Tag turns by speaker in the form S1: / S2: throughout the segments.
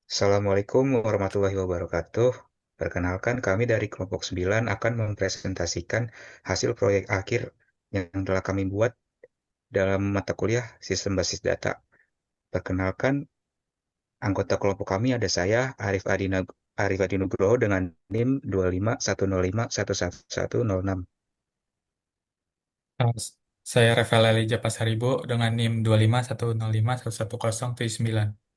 S1: Assalamualaikum warahmatullahi wabarakatuh. Perkenalkan, kami dari kelompok 9 akan mempresentasikan hasil proyek akhir yang telah kami buat dalam mata kuliah Sistem Basis Data. Perkenalkan, anggota kelompok kami ada saya, Arif Adi Nugroho dengan NIM 25105111106.
S2: Uh, Saya Rafael Elijah Pasaribo dengan NIM 25105111079.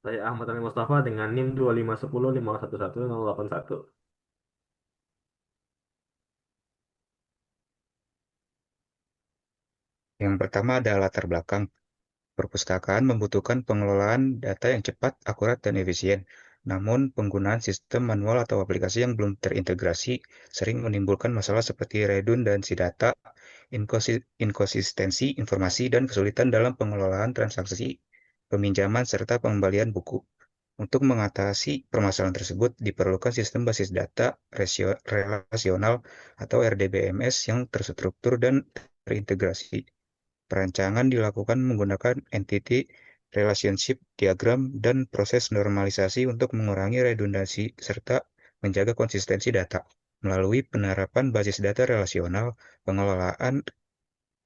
S3: Saya Ahmad Dhani Mustafa dengan NIM 25105111081.
S1: Yang pertama adalah latar belakang. Perpustakaan membutuhkan pengelolaan data yang cepat, akurat, dan efisien. Namun, penggunaan sistem manual atau aplikasi yang belum terintegrasi sering menimbulkan masalah seperti redundansi data, inkonsistensi informasi, dan kesulitan dalam pengelolaan transaksi, peminjaman, serta pengembalian buku. Untuk mengatasi permasalahan tersebut, diperlukan sistem basis data relasional atau RDBMS yang terstruktur dan terintegrasi. Perancangan dilakukan menggunakan Entity Relationship Diagram dan proses normalisasi untuk mengurangi redundansi serta menjaga konsistensi data. Melalui penerapan basis data relasional, pengelolaan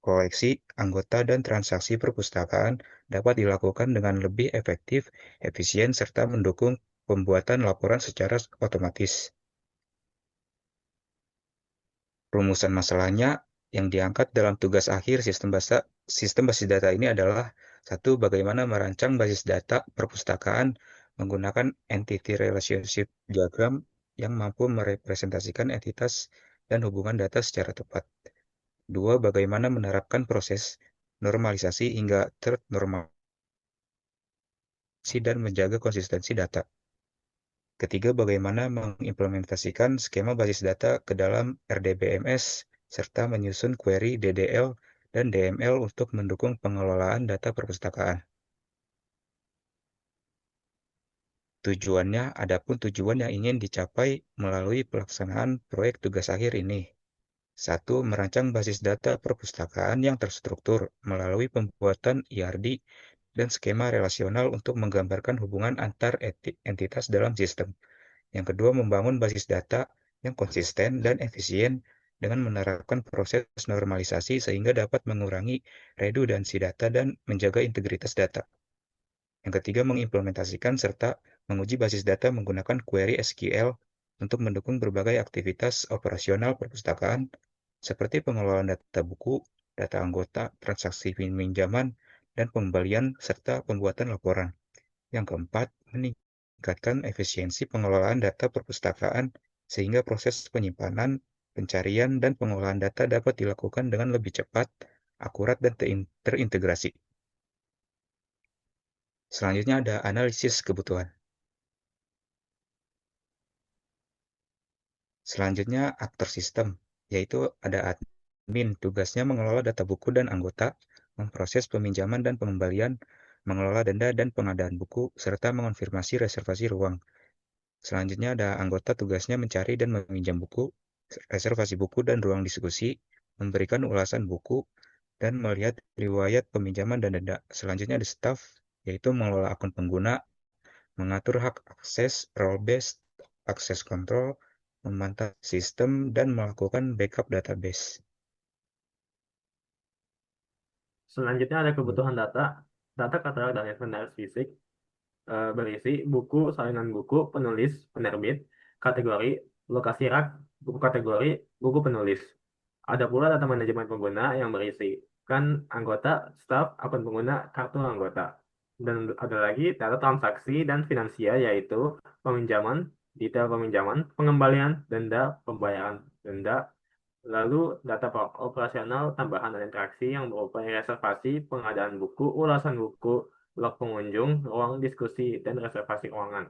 S1: koleksi, anggota, dan transaksi perpustakaan dapat dilakukan dengan lebih efektif, efisien, serta mendukung pembuatan laporan secara otomatis. Rumusan masalahnya yang diangkat dalam tugas akhir sistem basis data ini adalah satu, bagaimana merancang basis data perpustakaan menggunakan entity relationship diagram yang mampu merepresentasikan entitas dan hubungan data secara tepat. Dua, bagaimana menerapkan proses normalisasi hingga ternormalisasi dan menjaga konsistensi data. Ketiga, bagaimana mengimplementasikan skema basis data ke dalam RDBMS, serta menyusun query DDL dan DML untuk mendukung pengelolaan data perpustakaan. Adapun tujuan yang ingin dicapai melalui pelaksanaan proyek tugas akhir ini. Satu, merancang basis data perpustakaan yang terstruktur melalui pembuatan IRD dan skema relasional untuk menggambarkan hubungan antar entitas dalam sistem. Yang kedua, membangun basis data yang konsisten dan efisien dengan menerapkan proses normalisasi sehingga dapat mengurangi redundansi data dan menjaga integritas data. Yang ketiga, mengimplementasikan serta menguji basis data menggunakan query SQL untuk mendukung berbagai aktivitas operasional perpustakaan seperti pengelolaan data buku, data anggota, transaksi pinjaman, dan pembelian, serta pembuatan laporan. Yang keempat, meningkatkan efisiensi pengelolaan data perpustakaan sehingga proses penyimpanan, pencarian, dan pengolahan data dapat dilakukan dengan lebih cepat, akurat, dan terintegrasi. Selanjutnya ada analisis kebutuhan. Selanjutnya aktor sistem, yaitu ada admin, tugasnya mengelola data buku dan anggota, memproses peminjaman dan pengembalian, mengelola denda dan pengadaan buku, serta mengonfirmasi reservasi ruang. Selanjutnya ada anggota, tugasnya mencari dan meminjam buku, reservasi buku dan ruang diskusi, memberikan ulasan buku, dan melihat riwayat peminjaman dan denda. Selanjutnya ada staff, yaitu mengelola akun pengguna, mengatur hak akses, role-based, akses kontrol, memantau sistem, dan melakukan backup database.
S3: Selanjutnya ada kebutuhan data. Data katalog dan inventaris fisik berisi buku, salinan buku, penulis, penerbit, kategori, lokasi rak, buku kategori, buku penulis. Ada pula data manajemen pengguna yang berisi kan anggota, staf, akun pengguna, kartu anggota. Dan ada lagi data transaksi dan finansial yaitu peminjaman, detail peminjaman, pengembalian, denda, pembayaran denda, lalu data operasional tambahan dan interaksi yang berupa reservasi, pengadaan buku, ulasan buku, log pengunjung, ruang diskusi, dan reservasi ruangan.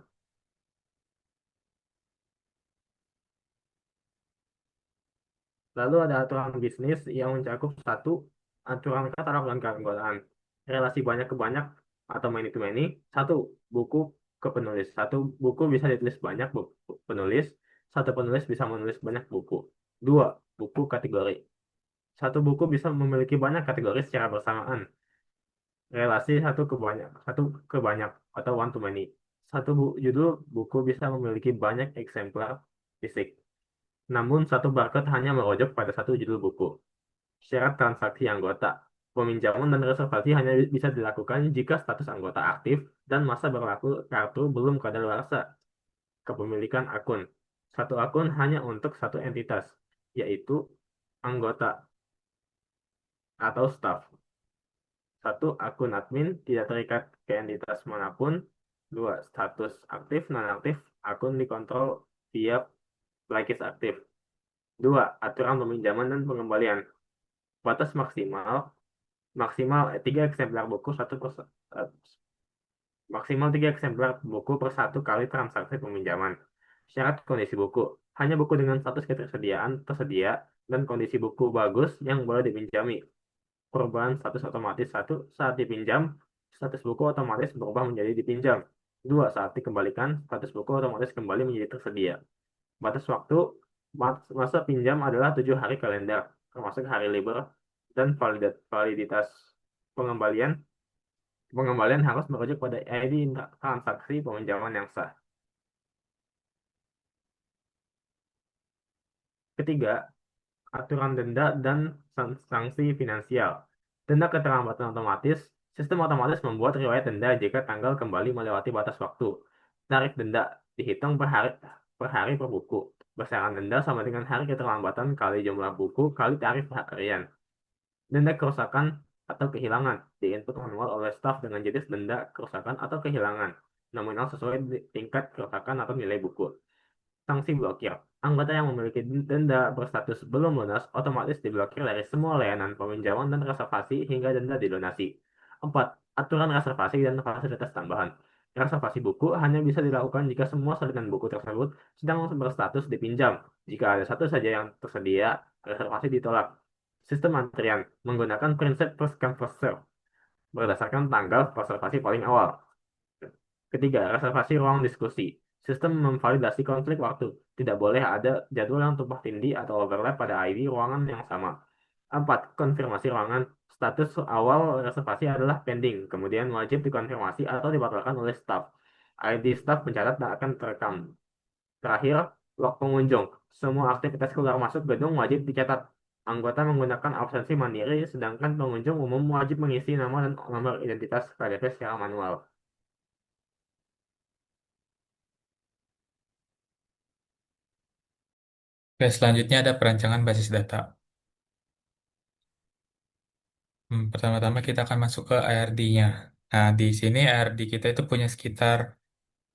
S3: Lalu ada aturan bisnis yang mencakup satu, aturan katalog dan keanggotaan. Relasi banyak ke banyak atau many to many. Satu, buku ke penulis. Satu buku bisa ditulis banyak buku penulis. Satu penulis bisa menulis banyak buku. Dua, buku kategori. Satu buku bisa memiliki banyak kategori secara bersamaan. relasi satu ke banyak atau one to many. Judul buku bisa memiliki banyak eksemplar fisik. Namun satu barcode hanya merujuk pada satu judul buku. Syarat transaksi anggota. Peminjaman dan reservasi hanya bisa dilakukan jika status anggota aktif dan masa berlaku kartu belum kadaluarsa. Kepemilikan akun. Satu akun hanya untuk satu entitas, yaitu anggota atau staff. Satu, akun admin tidak terikat ke entitas manapun. Dua, status aktif nonaktif akun dikontrol via Blackis aktif. Dua, aturan peminjaman dan pengembalian. Batas maksimal maksimal 3 eksemplar buku maksimal 3 eksemplar buku per satu kali transaksi peminjaman. Syarat kondisi buku. Hanya buku dengan status ketersediaan tersedia dan kondisi buku bagus yang boleh dipinjami. Perubahan status otomatis. Satu, saat dipinjam, status buku otomatis berubah menjadi dipinjam. Dua, saat dikembalikan, status buku otomatis kembali menjadi tersedia. Batas waktu, masa pinjam adalah 7 hari kalender, termasuk hari libur, dan validitas pengembalian. Pengembalian harus merujuk pada ID transaksi peminjaman yang sah. Ketiga, aturan denda dan sanksi finansial. Denda keterlambatan otomatis, sistem otomatis membuat riwayat denda jika tanggal kembali melewati batas waktu. Tarif denda dihitung per hari per buku. Besaran denda sama dengan hari keterlambatan kali jumlah buku kali tarif harian. Denda kerusakan atau kehilangan diinput manual oleh staf dengan jenis denda kerusakan atau kehilangan. Nominal sesuai tingkat kerusakan atau nilai buku. Sanksi blokir. Anggota yang memiliki denda berstatus belum lunas otomatis diblokir dari semua layanan peminjaman dan reservasi hingga denda dilunasi. 4. Aturan reservasi dan fasilitas tambahan. Reservasi buku hanya bisa dilakukan jika semua salinan buku tersebut sedang berstatus dipinjam. Jika ada satu saja yang tersedia, reservasi ditolak. Sistem antrian menggunakan prinsip first come first serve berdasarkan tanggal reservasi paling awal. Ketiga, reservasi ruang diskusi. Sistem memvalidasi konflik waktu. Tidak boleh ada jadwal yang tumpah tindih atau overlap pada ID ruangan yang sama. 4. Konfirmasi ruangan. Status awal reservasi adalah pending, kemudian wajib dikonfirmasi atau dibatalkan oleh staf. ID staf pencatat tak akan terekam. Terakhir, log pengunjung. Semua aktivitas keluar masuk gedung wajib dicatat. Anggota menggunakan absensi mandiri, sedangkan pengunjung umum wajib mengisi nama dan nomor identitas KTP secara manual.
S2: Oke, selanjutnya ada perancangan basis data. Pertama-tama kita akan masuk ke ARD-nya. Nah, di sini ARD kita itu punya sekitar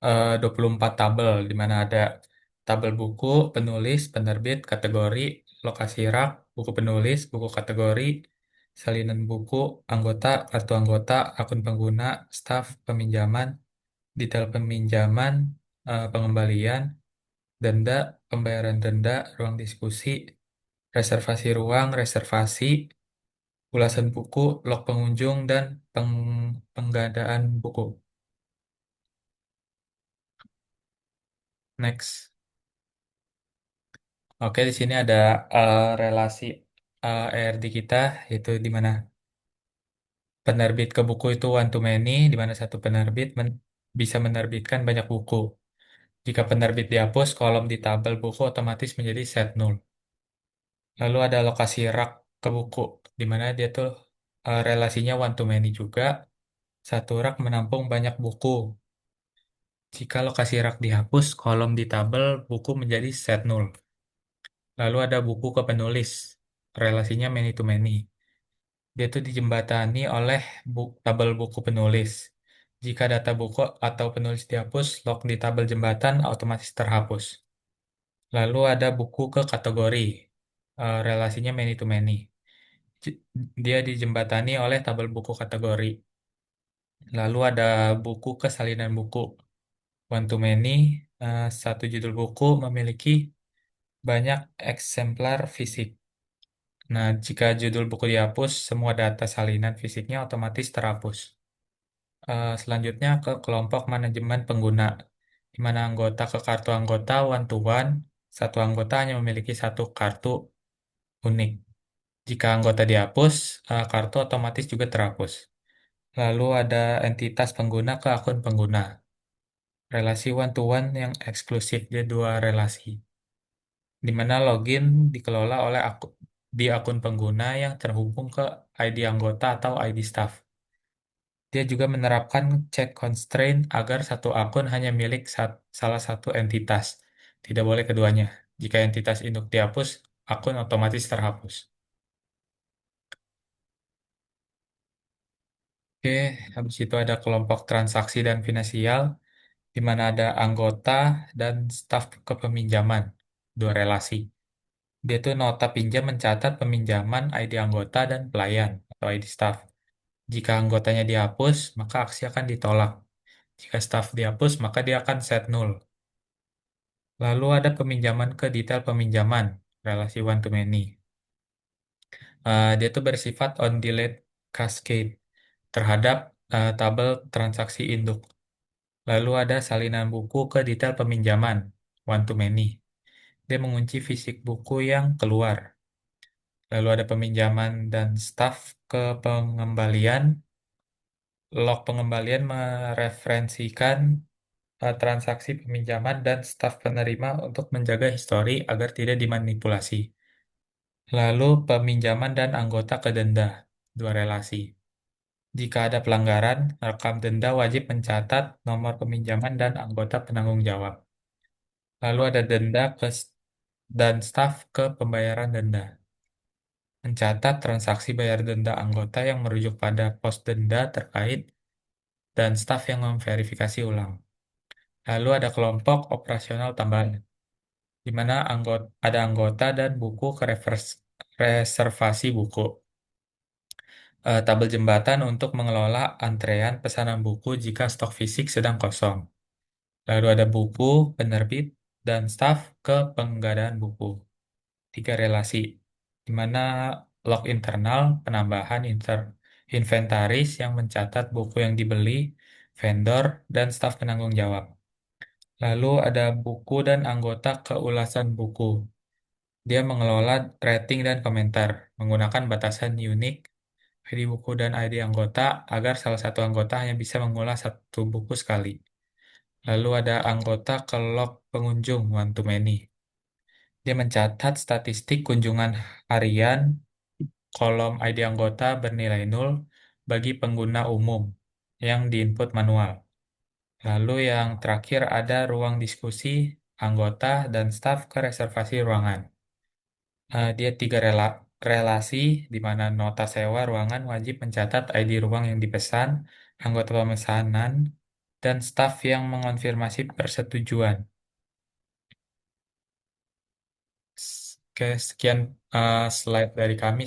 S2: 24 tabel, di mana ada tabel buku, penulis, penerbit, kategori, lokasi rak, buku penulis, buku kategori, salinan buku, anggota, kartu anggota, akun pengguna, staf, peminjaman, detail peminjaman, pengembalian, denda, pembayaran denda, ruang diskusi, reservasi ruang, reservasi, ulasan buku, log pengunjung, dan penggadaan buku. Next. Oke, di sini ada relasi ERD kita, yaitu di mana penerbit ke buku itu one to many, di mana satu penerbit bisa menerbitkan banyak buku. Jika penerbit dihapus, kolom di tabel buku otomatis menjadi set null. Lalu ada lokasi rak ke buku, di mana dia tuh relasinya one to many juga. Satu rak menampung banyak buku. Jika lokasi rak dihapus, kolom di tabel buku menjadi set null. Lalu ada buku ke penulis, relasinya many to many. Dia itu dijembatani oleh tabel buku penulis. Jika data buku atau penulis dihapus, log di tabel jembatan otomatis terhapus. Lalu ada buku ke kategori, relasinya many to many. J- Dia dijembatani oleh tabel buku kategori. Lalu ada buku ke salinan buku, one to many. Satu judul buku memiliki banyak eksemplar fisik. Nah, jika judul buku dihapus, semua data salinan fisiknya otomatis terhapus. Selanjutnya ke kelompok manajemen pengguna, di mana anggota ke kartu anggota one to one, satu anggota hanya memiliki satu kartu unik. Jika anggota dihapus, kartu otomatis juga terhapus. Lalu ada entitas pengguna ke akun pengguna. Relasi one-to-one yang eksklusif, dia dua relasi. Di mana login dikelola oleh di akun pengguna yang terhubung ke ID anggota atau ID staff. Dia juga menerapkan check constraint agar satu akun hanya milik salah satu entitas, tidak boleh keduanya. Jika entitas induk dihapus, akun otomatis terhapus. Oke, habis itu ada kelompok transaksi dan finansial, di mana ada anggota dan staf kepeminjaman, dua relasi. Dia tuh nota pinjam mencatat peminjaman ID anggota dan pelayan atau ID staff. Jika anggotanya dihapus, maka aksi akan ditolak. Jika staff dihapus, maka dia akan set null. Lalu ada peminjaman ke detail peminjaman, relasi one to many. Dia tuh bersifat on delayed cascade terhadap tabel transaksi induk. Lalu ada salinan buku ke detail peminjaman, one to many. Dia mengunci fisik buku yang keluar. Lalu ada peminjaman dan staff ke pengembalian. Log pengembalian mereferensikan transaksi peminjaman dan staf penerima untuk menjaga histori agar tidak dimanipulasi. Lalu peminjaman dan anggota ke denda, dua relasi. Jika ada pelanggaran, rekam denda wajib mencatat nomor peminjaman dan anggota penanggung jawab. Lalu ada denda dan staf ke pembayaran denda. Mencatat transaksi bayar denda anggota yang merujuk pada pos denda terkait dan staf yang memverifikasi ulang. Lalu ada kelompok operasional tambahan, di mana ada anggota dan buku ke reservasi buku. Tabel jembatan untuk mengelola antrean pesanan buku jika stok fisik sedang kosong. Lalu ada buku, penerbit, dan staf ke penggadaan buku. Tiga relasi, di mana log internal, penambahan inventaris yang mencatat buku yang dibeli, vendor, dan staf penanggung jawab. Lalu ada buku dan anggota ke ulasan buku. Dia mengelola rating dan komentar, menggunakan batasan unik, ID buku dan ID anggota, agar salah satu anggota hanya bisa mengulas satu buku sekali. Lalu ada anggota ke log pengunjung one to many. Dia mencatat statistik kunjungan harian, kolom ID anggota bernilai 0 bagi pengguna umum yang diinput manual. Lalu yang terakhir ada ruang diskusi, anggota, dan staf ke reservasi ruangan. Dia tiga relasi di mana nota sewa ruangan wajib mencatat ID ruang yang dipesan, anggota pemesanan, dan staf yang mengonfirmasi persetujuan. Oke, sekian slide dari kami.